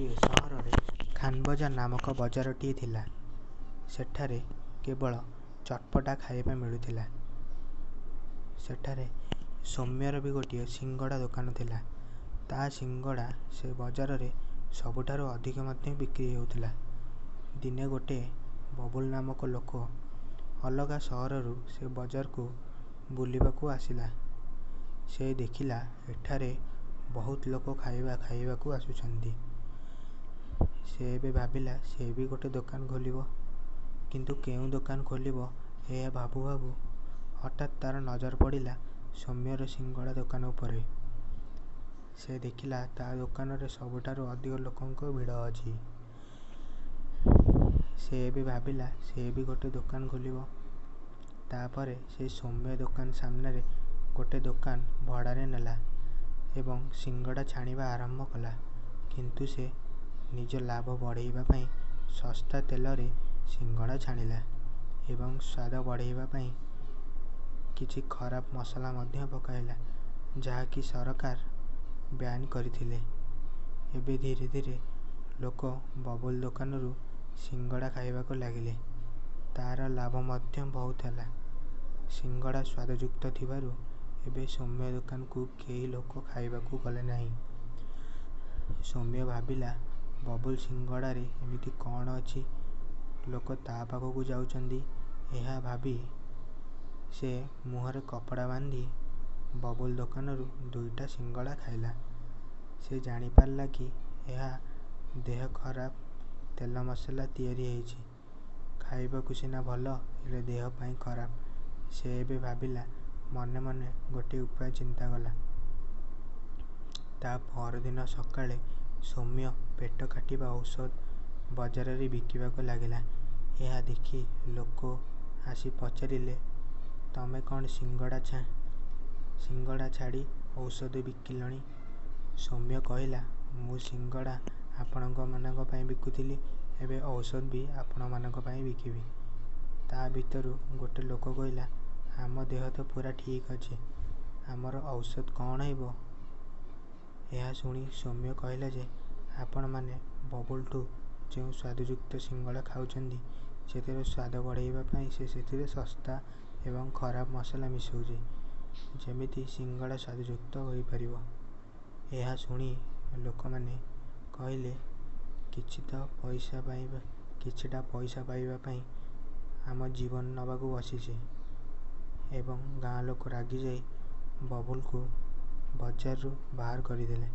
ଗୋଟିଏ ସହରରେ ଖାନବଜାର ନାମକ ବଜାରଟିଏ ଥିଲା। ସେଠାରେ କେବଳ ଚଟପଟା ଖାଇବା ମିଳୁଥିଲା। ସେଠାରେ ସୌମ୍ୟର ବି ଗୋଟିଏ ସିଙ୍ଗଡ଼ା ଦୋକାନ ଥିଲା। ତା ସିଙ୍ଗଡ଼ା ସେ ବଜାରରେ ସବୁଠାରୁ ଅଧିକ ମଧ୍ୟ ବିକ୍ରି ହେଉଥିଲା। ଦିନେ ଗୋଟେ ବବୁଲ ନାମକ ଲୋକ ଅଲଗା ସହରରୁ ସେ ବଜାରକୁ ବୁଲିବାକୁ ଆସିଲା। ସେ ଦେଖିଲା ଏଠାରେ ବହୁତ ଲୋକ ଖାଇବାକୁ ଆସୁଛନ୍ତି। ସେ ଏବେ ଭାବିଲା ସେ ବି ଗୋଟେ ଦୋକାନ ଖୋଲିବ। କିନ୍ତୁ କେଉଁ ଦୋକାନ ଖୋଲିବ ଏହା ଭାବୁ ଭାବୁ ହଠାତ୍ ତାର ନଜର ପଡ଼ିଲା ସୌମ୍ୟର ସିଙ୍ଗଡ଼ା ଦୋକାନ ଉପରେ। ସେ ଦେଖିଲା ତା ଦୋକାନରେ ସବୁଠାରୁ ଅଧିକ ଲୋକଙ୍କ ଭିଡ଼ ଅଛି। ସେ ଏବେ ଭାବିଲା ସେ ବି ଗୋଟେ ଦୋକାନ ଖୋଲିବ। ତାପରେ ସେ ସୌମ୍ୟ ଦୋକାନ ସାମ୍ନାରେ ଗୋଟେ ଦୋକାନ ଭଡ଼ାରେ ନେଲା ଏବଂ ସିଙ୍ଗଡ଼ା ଛାଣିବା ଆରମ୍ଭ କଲା। କିନ୍ତୁ ସେ ନିଜ ଲାଭ ବଢ଼େଇବା ପାଇଁ ଶସ୍ତା ତେଲରେ ସିଙ୍ଗଡ଼ା ଛାଣିଲା ଏବଂ ସ୍ୱାଦ ବଢ଼େଇବା ପାଇଁ କିଛି ଖରାପ ମସଲା ମଧ୍ୟ ପକାଇଲା, ଯାହାକି ସରକାର ବ୍ୟାନ୍ କରିଥିଲେ। ଏବେ ଧୀରେ ଧୀରେ ଲୋକ ବବୁଲ ଦୋକାନରୁ ସିଙ୍ଗଡ଼ା ଖାଇବାକୁ ଲାଗିଲେ। ତାର ଲାଭ ମଧ୍ୟ ବହୁତ ହେଲା। ସିଙ୍ଗଡ଼ା ସ୍ୱାଦଯୁକ୍ତ ଥିବାରୁ ଏବେ ସୌମ୍ୟ ଦୋକାନକୁ କେହି ଲୋକ ଖାଇବାକୁ ଗଲେ ନାହିଁ। ସୌମ୍ୟ ଭାବିଲା ବବୁଲ ସିଙ୍ଗଡ଼ାରେ ଏମିତି କ'ଣ ଅଛି ଲୋକ ତା ପାଖକୁ ଯାଉଛନ୍ତି। ଏହା ଭାବି ସେ ମୁହଁରେ କପଡ଼ା ବାନ୍ଧି ବବୁଲ ଦୋକାନରୁ 2ଟା ସିଙ୍ଗଡ଼ା ଖାଇଲା। ସେ ଜାଣିପାରିଲା କି ଏହା ଦେହ ଖରାପ ତେଲ ମସଲା ତିଆରି ହେଇଛି। ଖାଇବାକୁ ସିନା ଭଲ ହେଲେ ଦେହ ପାଇଁ ଖରାପ। ସେ ଏବେ ଭାବିଲା ମନେ ମନେ ଗୋଟିଏ ଉପାୟ ଚିନ୍ତା କଲା। ତା ପରଦିନ ସକାଳେ ସୌମ୍ୟ ପେଟ କାଟିବା ଔଷଧ ବଜାରରେ ବିକିବାକୁ ଲାଗିଲା। ଏହା ଦେଖି ଲୋକ ଆସି ପଚାରିଲେ, ତମେ କ'ଣ ସିଙ୍ଗଡ଼ା ଛାଡ଼ି ଔଷଧ ବିକିଲଣି? ସୌମ୍ୟ କହିଲା, ମୁଁ ସିଙ୍ଗଡ଼ା ଆପଣମାନଙ୍କ ପାଇଁ ବିକୁଥିଲି, ଏବେ ଔଷଧ ବି ଆପଣମାନଙ୍କ ପାଇଁ ବିକିବି। ତା ଭିତରୁ ଗୋଟେ ଲୋକ କହିଲା, ଆମ ଦେହ ତ ପୁରା ଠିକ୍ ଅଛି, ଆମର ଔଷଧ କ'ଣ ହେବ? ଏହା ଶୁଣି ସୌମ୍ୟ କହିଲା ଯେ ଆପଣମାନେ ବବୁଲଠୁ ଯେଉଁ ସ୍ୱାଦଯୁକ୍ତ ସିଙ୍ଗଡ଼ା ଖାଉଛନ୍ତି ସେଥିରେ ସ୍ୱାଦ ବଢ଼େଇବା ପାଇଁ ସେ ସେଥିରେ ଶସ୍ତା ଏବଂ ଖରାପ ମସଲା ମିଶାଉଛି, ଯେମିତି ସିଙ୍ଗଡ଼ା ସ୍ୱାଦଯୁକ୍ତ ହୋଇପାରିବ। ଏହା ଶୁଣି ଲୋକମାନେ କହିଲେ କିଛିଟା ପଇସା ପାଇବା ପାଇଁ ଆମ ଜୀବନ ନେବାକୁ ବସିଛି ଏବଂ ଗାଁ ଲୋକ ରାଗିଯାଇ ବବୁଲକୁ ବଜାରରୁ ବାହାର କରିଦେଲେ।